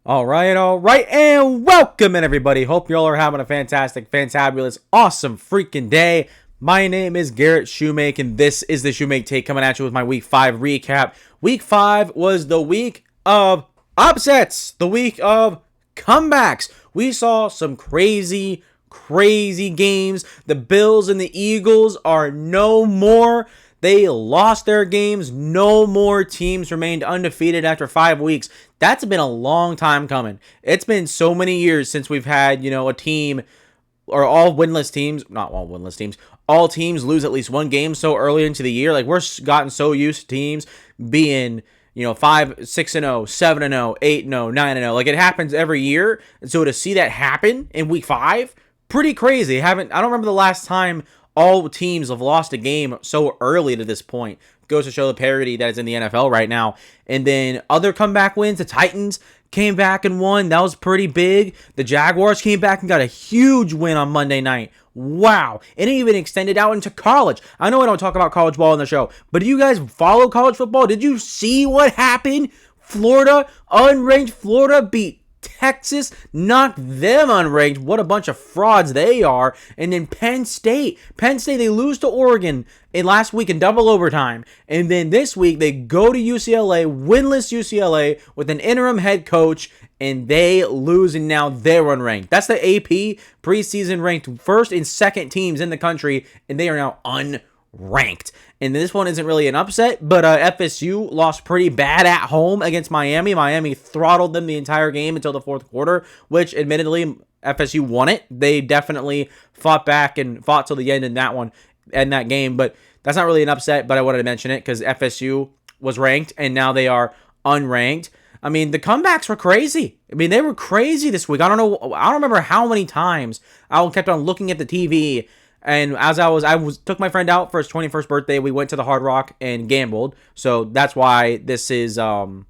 All right, and welcome in everybody. Hope you all are having a fantastic, fantabulous, awesome freaking day. My name is Garrett Shoemake, and this is the SHOUTOUT coming at you with my Week 5 recap. Week 5 was the week of upsets, the week of comebacks. We saw some crazy games. The Bills and the Eagles are no more. They lost their games. No more teams remained undefeated after 5 weeks. That's been a long time coming. It's been so many years since we've had, a team or all winless teams, not all winless teams, all teams lose at least one game so early into the year. Like, we're gotten so used to teams being, 5, 6-0, 7-0, 8-0, 9-0. Like, it happens every year. And so to see that happen in week 5, pretty crazy. I don't remember the last time all teams have lost a game so early to this point. Goes to show the parity that is in the NFL right now. And then other comeback wins. The Titans came back and won. That was pretty big. The Jaguars came back and got a huge win on Monday night. Wow. And it even extended out into college. I know I don't talk about college ball on the show, but do you guys follow college football? Did you see what happened? Florida, unranked Florida beat Texas, knocked them unranked. What a bunch of frauds they are. And then Penn State, they lose to Oregon in last week in double overtime. And then this week they go to UCLA, winless UCLA with an interim head coach, and they lose, and now they're unranked. That's the AP preseason ranked first and second teams in the country, and they are now unranked. And this one isn't really an upset, but FSU lost pretty bad at home against Miami. Miami throttled them the entire game until the fourth quarter, which admittedly FSU won it. They definitely fought back and fought till the end in that game, but that's not really an upset, but I wanted to mention it because FSU was ranked and now they are unranked. I mean, the comebacks were crazy. I mean, they were crazy this week. I don't remember how many times I kept on looking at the TV. And as I took my friend out for his 21st birthday. We went to the Hard Rock and gambled. So that's why this is I'm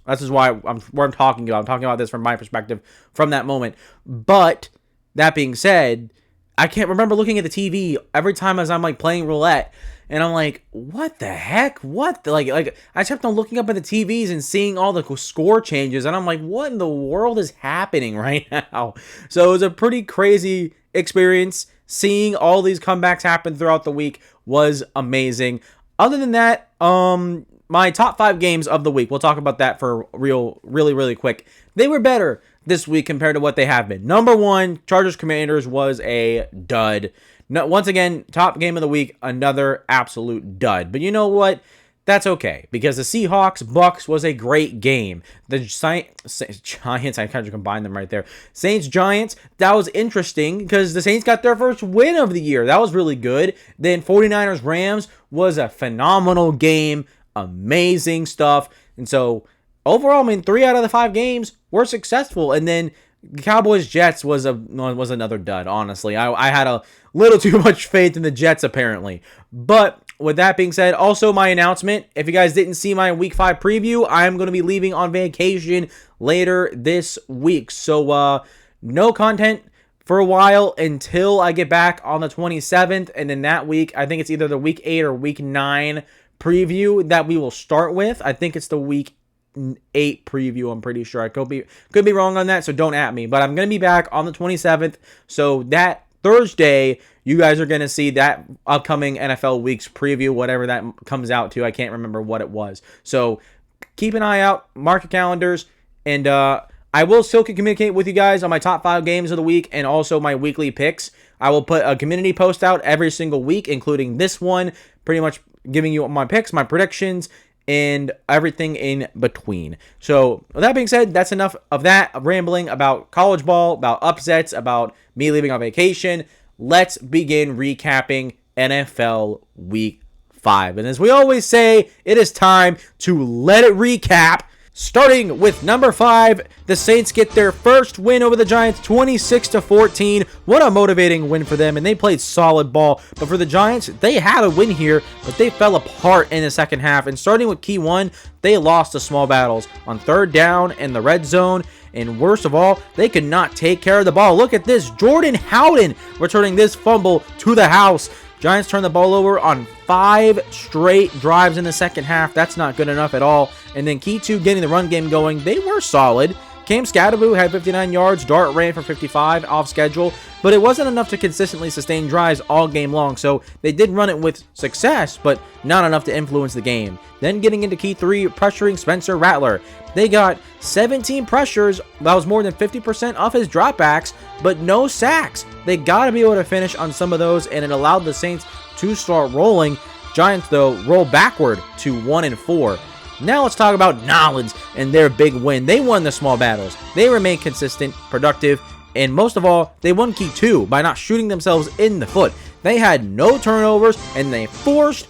talking about. I'm talking about this from my perspective from that moment. But that being said, I can't remember looking at the TV every time as I'm like playing roulette, and I'm like, what the heck? Like I kept on looking up at the TVs and seeing all the score changes, and I'm like, what in the world is happening right now? So it was a pretty crazy experience. Seeing all these comebacks happen throughout the week was amazing. Other than that, my top 5 games of the week, we'll talk about that for really quick. They were better this week compared to what they have been. Number 1, Chargers-Commanders was a dud. No, once again, top game of the week, another absolute dud. But you know what? That's okay, because the Seahawks-Bucs was a great game. The Giants, I kind of combined them right there. Saints-Giants, that was interesting, because the Saints got their first win of the year. That was really good. Then 49ers-Rams was a phenomenal game. Amazing stuff. And so, overall, 3 out of the 5 games were successful. And then the Cowboys Jets was another dud, honestly. I had a little too much faith in the Jets, apparently. But with that being said, also my announcement, if you guys didn't see my Week 5 preview, I'm going to be leaving on vacation later this week. So, no content for a while until I get back on the 27th. And then that week, I think it's either the Week 8 or Week 9 preview that we will start with. I think it's the Week 8 preview, I'm pretty sure. I could be wrong on that, so don't at me. But I'm going to be back on the 27th. So that Thursday, you guys are going to see that upcoming NFL Weeks preview, whatever that comes out to. I can't remember what it was. So keep an eye out, mark your calendars, and I will still communicate with you guys on my top 5 games of the week and also my weekly picks. I will put a community post out every single week, including this one, pretty much giving you my picks, my predictions, and everything in between. So with that being said, that's enough of that rambling about college ball, about upsets, about me leaving on vacation. Let's begin recapping NFL Week 5. And as we always say, it is time to let it recap. Starting with number 5, the Saints get their first win over the Giants, 26-14. What a motivating win for them, and they played solid ball. But for the Giants, they had a win here, but they fell apart in the second half. And starting with key 1, they lost the small battles on third down in the red zone. And worst of all, they could not take care of the ball. Look at this, Jordan Howden returning this fumble to the house. Giants turned the ball over on 5 straight drives in the second half. That's not good enough at all. And then key 2, getting the run game going. They were solid. Cam Scatteroo had 59 yards, Dart ran for 55 off schedule, but it wasn't enough to consistently sustain drives all game long, so they did run it with success, but not enough to influence the game. Then getting into key 3, pressuring Spencer Rattler. They got 17 pressures, that was more than 50% of his dropbacks, but no sacks. They got to be able to finish on some of those, and it allowed the Saints to start rolling. Giants, though, roll backward to 1-4. Now let's talk about Nolans and their big win. They won the small battles. They remained consistent, productive, and most of all, they won key 2 by not shooting themselves in the foot. They had no turnovers, and they forced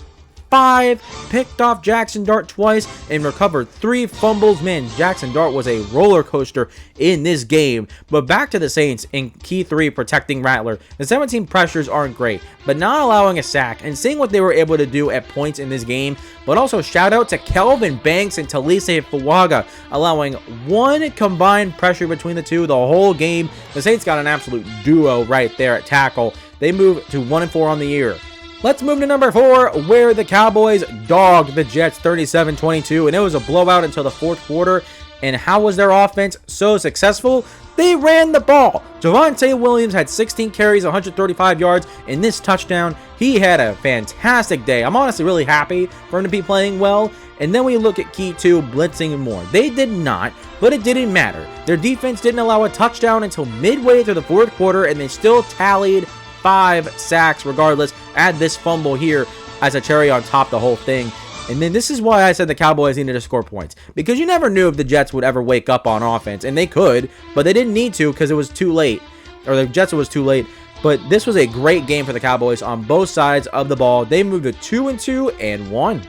5, picked off Jackson Dart twice, and recovered 3 fumbles. Man, Jackson Dart was a roller coaster in this game. But back to the Saints in key 3, protecting Rattler. The 17 pressures aren't great, but not allowing a sack and seeing what they were able to do at points in this game. But also shout out to Kelvin Banks and Talise Fuaga, allowing 1 combined pressure between the two the whole game. The Saints got an absolute duo right there at tackle. They moved to 1-4 on the year. Let's move to number 4, where the Cowboys dogged the Jets 37-22, and it was a blowout until the 4th quarter. And how was their offense so successful? They ran the ball. Javonte Williams had 16 carries, 135 yards in this touchdown. He had a fantastic day. I'm honestly really happy for him to be playing well. And then we look at key 2, blitzing more. They did not, but it didn't matter. Their defense didn't allow a touchdown until midway through the 4th quarter, and they still tallied 5 sacks regardless. Add this fumble here as a cherry on top the whole thing. And then this is why I said the Cowboys needed to score points, because you never knew if the Jets would ever wake up on offense, and they could, but they didn't need to because it was too late, or the Jets was too late. But this was a great game for the Cowboys on both sides of the ball. They moved to 2-2 and won.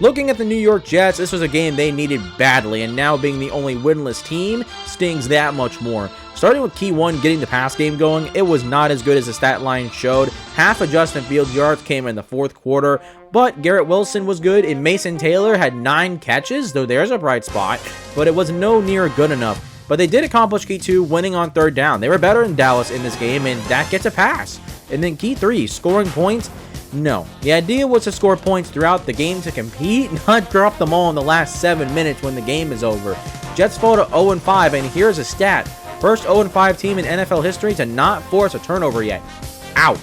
Looking at the New York Jets, this was a game they needed badly, and now being the only winless team stings that much more. Starting with key 1, getting the pass game going, it was not as good as the stat line showed. Half of Justin Fields' yards came in the 4th quarter, but Garrett Wilson was good, and Mason Taylor had 9 catches, though there's a bright spot, but it was no near good enough. But they did accomplish key 2, winning on 3rd down. They were better than Dallas in this game, and that gets a pass. And then key 3, scoring points. No, the idea was to score points throughout the game to compete, not drop them all in the last 7 minutes when the game is over. Jets fall to 0-5, and here's a stat. First 0-5 team in NFL history to not force a turnover yet. Ouch.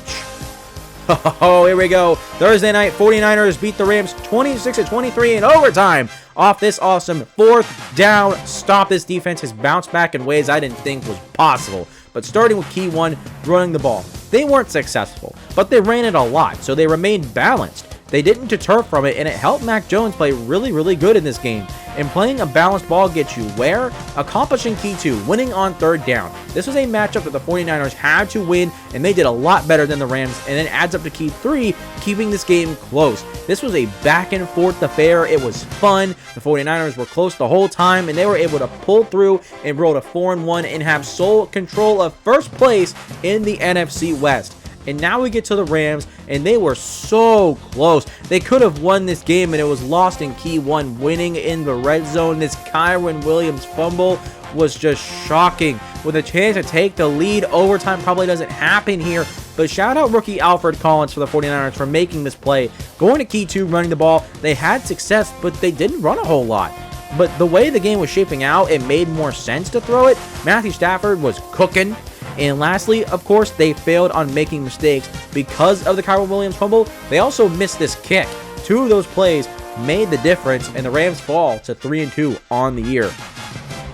Oh, here we go. Thursday night, 49ers beat the Rams 26-23 in overtime off this awesome 4th down stop. This defense has bounced back in ways I didn't think was possible. But starting with key 1, running the ball. They weren't successful, but they ran it a lot, so they remained balanced. They didn't deter from it, and it helped Mac Jones play really, really good in this game. And playing a balanced ball gets you where? Accomplishing key 2, winning on 3rd down. This was a matchup that the 49ers had to win, and they did a lot better than the Rams, and then adds up to key 3, keeping this game close. This was a back and forth affair. It was fun. The 49ers were close the whole time, and they were able to pull through and roll to 4-1 and have sole control of first place in the NFC West. And now we get to the Rams, and they were so close. They could have won this game, and it was lost in key 1, winning in the red zone. This Kyren Williams fumble was just shocking. With a chance to take the lead, overtime probably doesn't happen here. But shout out rookie Alfred Collins for the 49ers for making this play. Going to key 2, running the ball. They had success, but they didn't run a whole lot. But the way the game was shaping out, it made more sense to throw it. Matthew Stafford was cooking. And lastly, of course, they failed on making mistakes because of the Kyren Williams fumble. They also missed this kick. 2 of those plays made the difference, and the Rams fall to 3-2 on the year.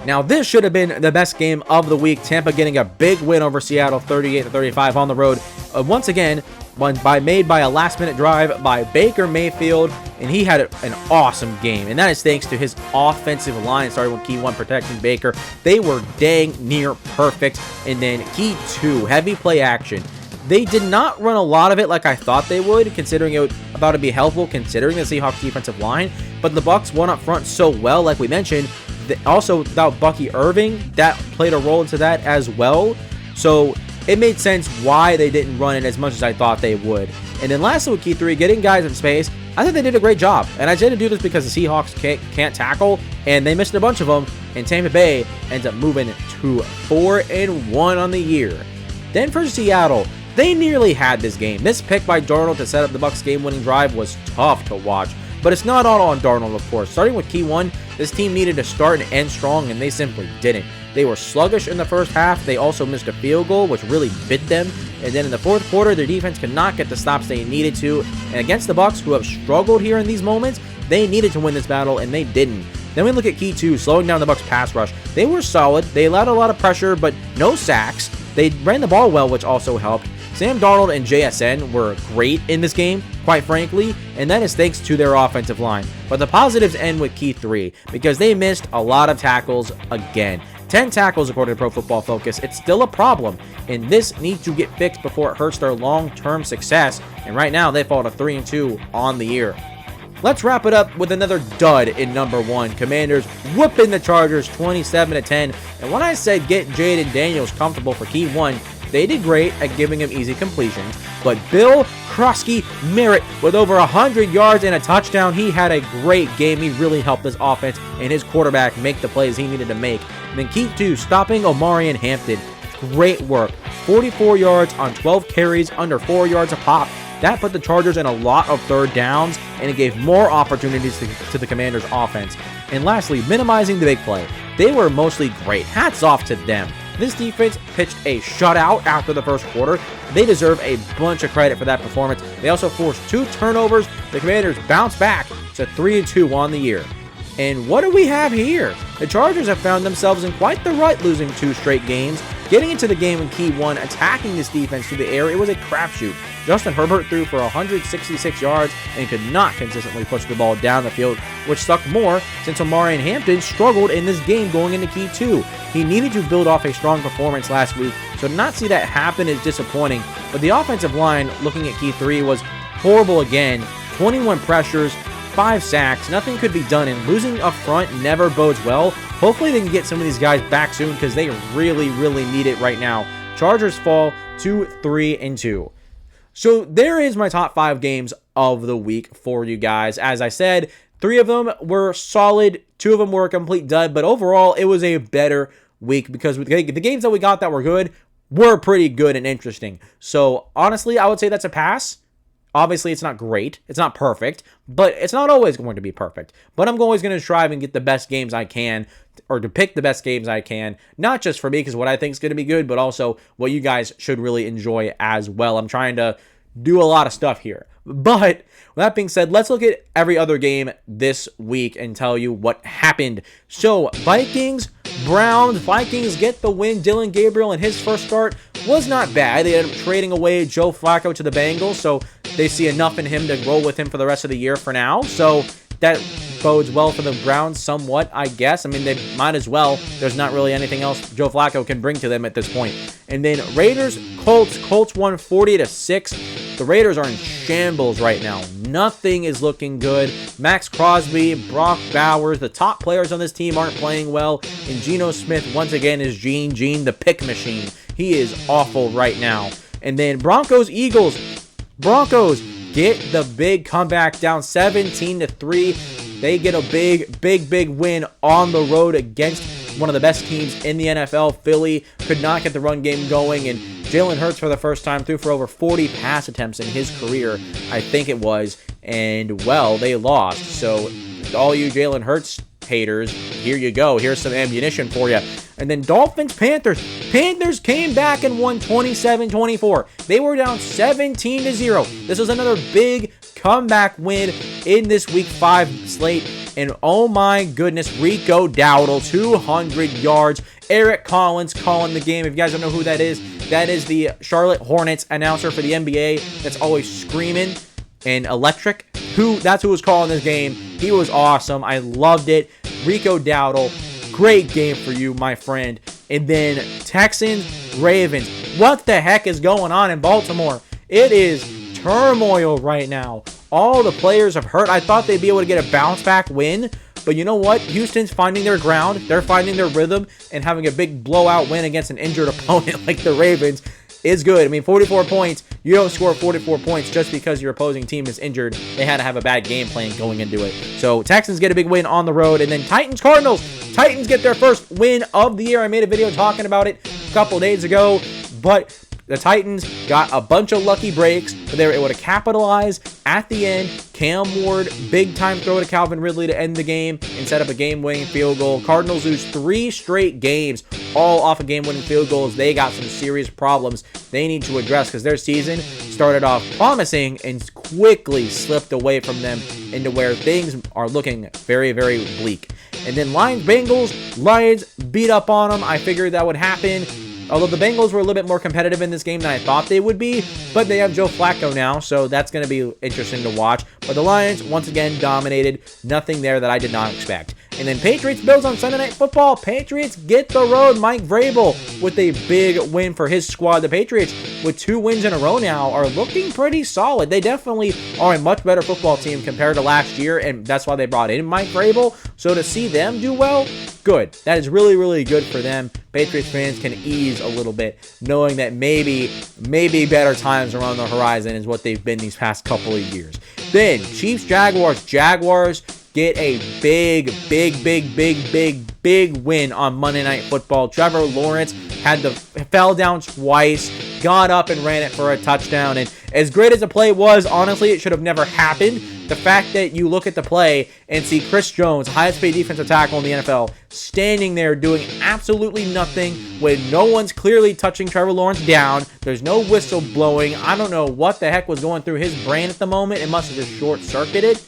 Now, this should have been the best game of the week. Tampa getting a big win over Seattle, 38-35 on the road. Once again, made by a last-minute drive by Baker Mayfield, and he had an awesome game. And that is thanks to his offensive line, starting with key 1, protecting Baker. They were dang near perfect. And then key 2, heavy play action. They did not run a lot of it like I thought they would, considering it was about to be helpful, considering the Seahawks defensive line. But the Bucs won up front so well, like we mentioned. Also, without Bucky Irving, that played a role into that as well. So it made sense why they didn't run it as much as I thought they would. And then lastly with key 3, getting guys in space. I think they did a great job. And I did do this because the Seahawks can't tackle, and they missed a bunch of them. And Tampa Bay ends up moving to 4-1 on the year. Then for Seattle, they nearly had this game. This pick by Darnold to set up the Bucs game-winning drive was tough to watch. But it's not all on Darnold, of course. Starting with key 1, This team needed to start and end strong, and they simply didn't. They were sluggish in the first half. They also missed a field goal, which really bit them. And then in the fourth quarter, their defense could not get the stops they needed to. And against the Bucs, who have struggled here in these moments, they needed to win this battle, and they didn't. Then we look at key 2, slowing down the Bucs pass rush. They were solid. They allowed a lot of pressure, but no sacks. They ran the ball well, which also helped. Sam Darnold and JSN were great in this game, quite frankly, and that is thanks to their offensive line. But the positives end with key 3, because they missed a lot of tackles again. 10 tackles according to Pro Football Focus. It's still a problem, and this needs to get fixed before it hurts their long-term success, and right now they fall to 3-2 on the year. Let's wrap it up with another dud in number 1. Commanders whooping the Chargers 27-10, and when I said get Jaden Daniels comfortable for key 1, they did great at giving him easy completions, but Bill Krosky Merritt with over 100 yards and a touchdown. He had a great game. He really helped this offense and his quarterback make the plays he needed to make. And then key 2, stopping Omarion Hampton. Great work. 44 yards on 12 carries, under 4 yards a pop. That put the Chargers in a lot of third downs, and it gave more opportunities to the Commanders' offense. And lastly, minimizing the big play. They were mostly great. Hats off to them. This defense pitched a shutout after the first quarter. They deserve a bunch of credit for that performance. They also forced 2 turnovers. The Commanders bounced back to 3-2 on the year. And what do we have here? The Chargers have found themselves in quite the rut, losing 2 straight games. Getting into the game in key 1, attacking this defense through the air, it was a crapshoot. Justin Herbert threw for 166 yards and could not consistently push the ball down the field, which sucked more since Omarion Hampton struggled in this game going into key 2. He needed to build off a strong performance last week, so to not see that happen is disappointing. But the offensive line, looking at key 3, was horrible again. 21 pressures, 5 sacks, nothing could be done, and losing up front never bodes well. Hopefully they can get some of these guys back soon because they really, really need it right now. Chargers fall to 3-2. So there is my top 5 games of the week for you guys. As I said, 3 of them were solid, 2 of them were a complete dud, but overall it was a better week because the games that we got that were good were pretty good and interesting. So honestly, I would say that's a pass. Obviously, it's not great. It's not perfect, but it's not always going to be perfect. But I'm always going to strive and get the best games I can, or to pick the best games I can, not just for me, because what I think is going to be good, but also what you guys should really enjoy as well. I'm trying to do a lot of stuff here. But with that being said, let's look at every other game this week and tell you what happened. So, Vikings, Browns. Vikings get the win. Dylan Gabriel in his first start was not bad. They ended up trading away Joe Flacco to the Bengals, so they see enough in him to roll with him for the rest of the year for now. So that bodes well for the Browns somewhat, I guess. I mean, they might as well. There's not really anything else Joe Flacco can bring to them at this point. And then Raiders, Colts. Colts won 40-6. The Raiders are in shambles right now. Nothing is looking good. Max Crosby, Brock Bowers, the top players on this team aren't playing well. And Geno Smith, once again, is Gene, the pick machine. He is awful right now. And then Broncos, Eagles. Broncos get the big comeback, down 17-3. They get a big win on the road against one of the best teams in the NFL. Philly could not get the run game going, and Jalen Hurts for the first time threw for over 40 pass attempts in his career, I think it was, and well, they lost. So all you Jalen Hurts haters, here you go. Here's some ammunition for you. And then Dolphins, Panthers. Panthers came back and won 27-24. They were down 17-0. This was another big comeback win in this Week 5 slate. And oh my goodness, Rico Dowdle, 200 yards. Eric Collins calling the game. If you guys don't know who that is the Charlotte Hornets announcer for the NBA that's always screaming and electric. That's who was calling this game. He was awesome. I loved it. Rico Dowdle, great game for you, my friend. And then Texans, Ravens. What the heck is going on in Baltimore? It is turmoil right now. All the players have hurt. I thought they'd be able to get a bounce back win, but you know what? Houston's finding their ground. They're finding their rhythm, and having a big blowout win against an injured opponent like the Ravens is good. I mean, 44 points. You don't score 44 points just because your opposing team is injured. They had to have a bad game plan going into it. So Texans get a big win on the road, and then Titans, Cardinals. Titans get their first win of the year. I made a video talking about it a couple days ago, but The Titans got a bunch of lucky breaks, but they were able to capitalize at the end. Cam Ward, big time throw to Calvin Ridley to end the game and set up a game-winning field goal. Cardinals lose 3 straight games, all off of game-winning field goals. They got some serious problems they need to address because their season started off promising and quickly slipped away from them into where things are looking very, very bleak. And then Lions-Bengals, Lions beat up on them. I figured that would happen. Although the Bengals were a little bit more competitive in this game than I thought they would be, but they have Joe Flacco now, so that's going to be interesting to watch. But the Lions, once again, dominated. Nothing there that I did not expect. And then Patriots-Bills on Sunday Night Football. Patriots get the road. Mike Vrabel with a big win for his squad. The Patriots, with 2 wins in a row now, are looking pretty solid. They definitely are a much better football team compared to last year, and that's why they brought in Mike Vrabel. So to see them do well, good. That is really, really good for them. Patriots fans can ease a little bit, knowing that maybe better times are on the horizon is what they've been these past couple of years. Then Chiefs-Jaguars. Jaguars get a big win on Monday Night Football. Trevor Lawrence fell down twice, got up and ran it for a touchdown. And as great as the play was, honestly, it should have never happened. The fact that you look at the play and see Chris Jones, highest paid defensive tackle in the NFL, standing there doing absolutely nothing when no one's clearly touching Trevor Lawrence down. There's no whistle blowing. I don't know what the heck was going through his brain at the moment. It must have just short-circuited.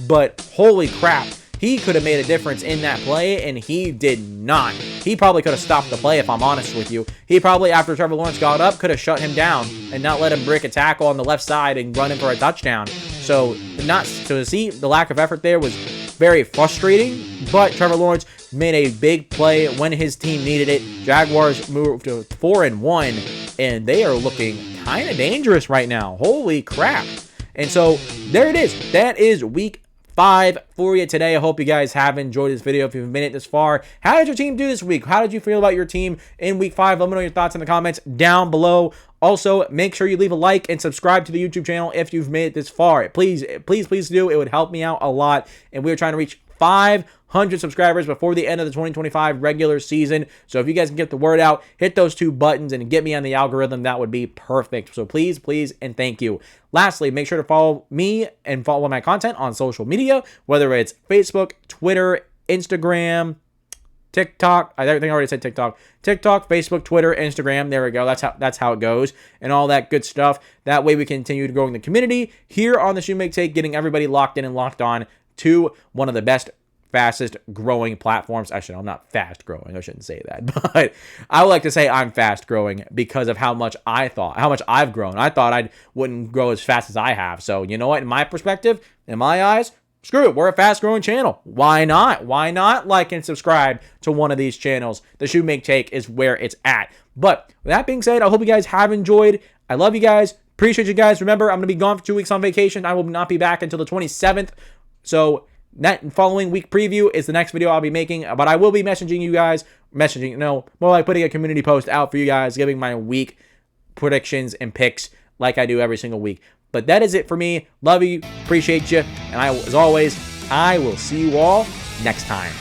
But holy crap, he could have made a difference in that play, and he did not. He probably could have stopped the play, if I'm honest with you. He probably, after Trevor Lawrence got up, could have shut him down and not let him break a tackle on the left side and run him for a touchdown. So to see the lack of effort there was very frustrating, but Trevor Lawrence made a big play when his team needed it. Jaguars moved to 4-1, and they are looking kind of dangerous right now. Holy crap. And so there it is. That is week 5 for you today. I hope you guys have enjoyed this video. If you've made it this far, how did your team do this week? How did you feel about your team in week 5? Let me know your thoughts in the comments down below. Also, make sure you leave a like and subscribe to the YouTube channel if you've made it this far. Please do. It would help me out a lot. And we're trying to reach 500 subscribers before the end of the 2025 regular season. So if you guys can get the word out, hit those 2 buttons and get me on the algorithm, that would be perfect. So please, and thank you. Lastly, make sure to follow me and follow my content on social media, whether it's Facebook, Twitter, Instagram, TikTok. I think I already said TikTok. TikTok, Facebook, Twitter, Instagram. There we go. That's how it goes, and all that good stuff. That way we continue to grow in the community here on the SHOUTOUT, getting everybody locked in and locked on to one of the best, fastest growing platforms. Actually, I'm not fast growing. I shouldn't say that, but I would like to say I'm fast growing because of how much I've grown. I thought I wouldn't grow as fast as I have. So you know what? In my perspective, in my eyes, screw it. We're a fast growing channel. Why not? Why not like and subscribe to one of these channels? The SHOUTOUT is where it's at. But with that being said, I hope you guys have enjoyed. I love you guys. Appreciate you guys. Remember, I'm going to be gone for 2 weeks on vacation. I will not be back until the 27th. So that following week preview is the next video I'll be making, but I will be messaging you guys, more like putting a community post out for you guys, giving my week predictions and picks like I do every single week. But that is it for me. Love you, appreciate you, and as always, I will see you all next time.